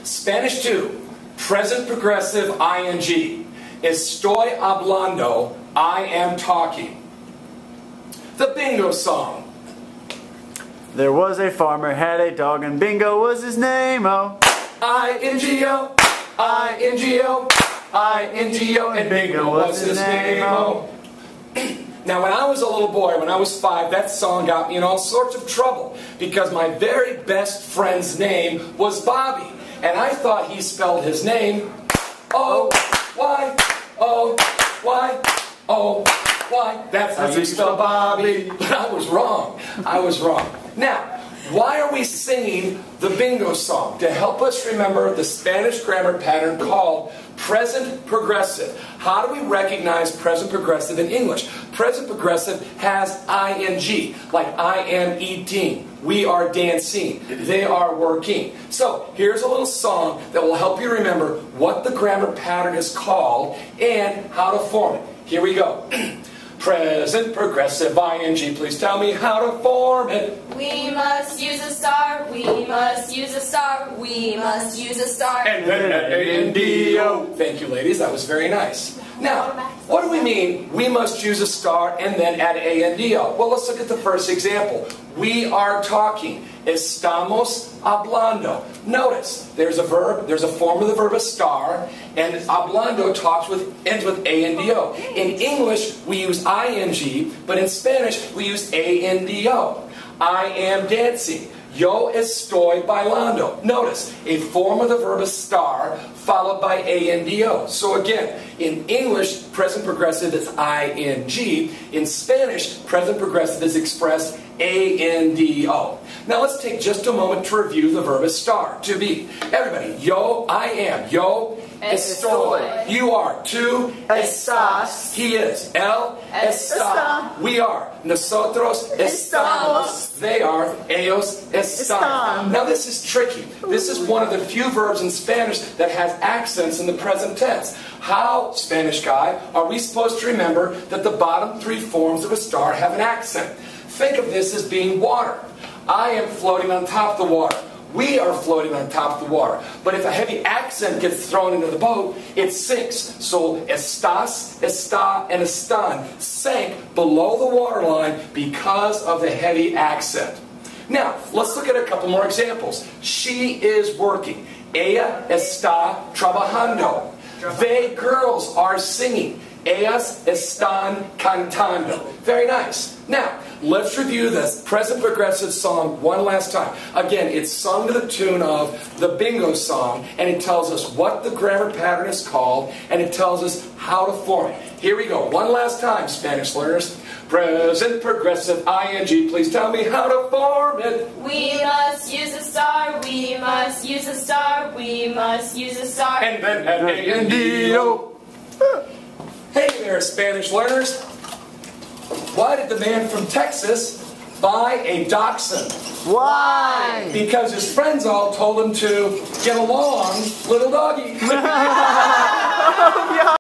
Spanish 2, present progressive ing. Estoy hablando, I am talking. The bingo song. There was a farmer, had a dog, and Bingo was his name, oh. I-N-G-O, I-N-G-O, I-N-G-O, and Bingo was his name, oh. Now, when I was a little boy, when I was 5, that song got me in all sorts of trouble because my very best friend's name was Bobby. And I thought he spelled his name O-Y, O-Y, O-Y. That's how you spell Bobby. But I was wrong. I was wrong. Now, why are we singing the bingo song? To help us remember the Spanish grammar pattern called present progressive. How do we recognize present progressive in English? Present progressive has ing, like I am eating, we are dancing, they are working. So here's a little song that will help you remember what the grammar pattern is called and how to form it. Here we go. Present progressive ing, please tell me how to form it. We must use a star, we must use a star, we must use a star. And then A-N-D-O. Thank you, ladies, that was very nice. Now, what do we mean, we must use a star and then add A-N-D-O? Well, let's look at the first example. We are talking. Estamos hablando. Notice, there's a verb, there's a form of the verb estar, and hablando ends with A-N-D-O. In English, we use ing, but in Spanish, we use A-N-D-O. I am dancing. Yo estoy bailando. Notice, a form of the verb estar followed by A-N-D-O. So again, in English, present progressive is ing. In Spanish, present progressive is expressed A-N-D-O. Now let's take just a moment to review the verb estar, to be. Everybody, yo, I am. Yo estoy. You are. Tú estás. He is. Él está. We are. Nosotros estamos. They are. Ellos están. Now this is tricky. This is one of the few verbs in Spanish that has accents in the present tense. How, Spanish guy, are we supposed to remember that the bottom 3 forms of estar have an accent? Think of this as being water. I am floating on top of the water. We are floating on top of the water. But if a heavy accent gets thrown into the boat, it sinks. So estás, está, and están sank below the waterline because of the heavy accent. Now, let's look at a couple more examples. She is working. Ella está trabajando. They girls are singing. Ellas están cantando. Very nice. Now, let's review this present progressive song one last time. Again, it's sung to the tune of the bingo song, and it tells us what the grammar pattern is called, and it tells us how to form it. Here we go. One last time, Spanish learners. Present progressive ing, please tell me how to form it. We must use a star, we must use a star, we must use a star. And then A-N-D-O. Hey there, Spanish learners. Why did the man from Texas buy a dachshund? Why? Because his friends all told him to get along, little doggy.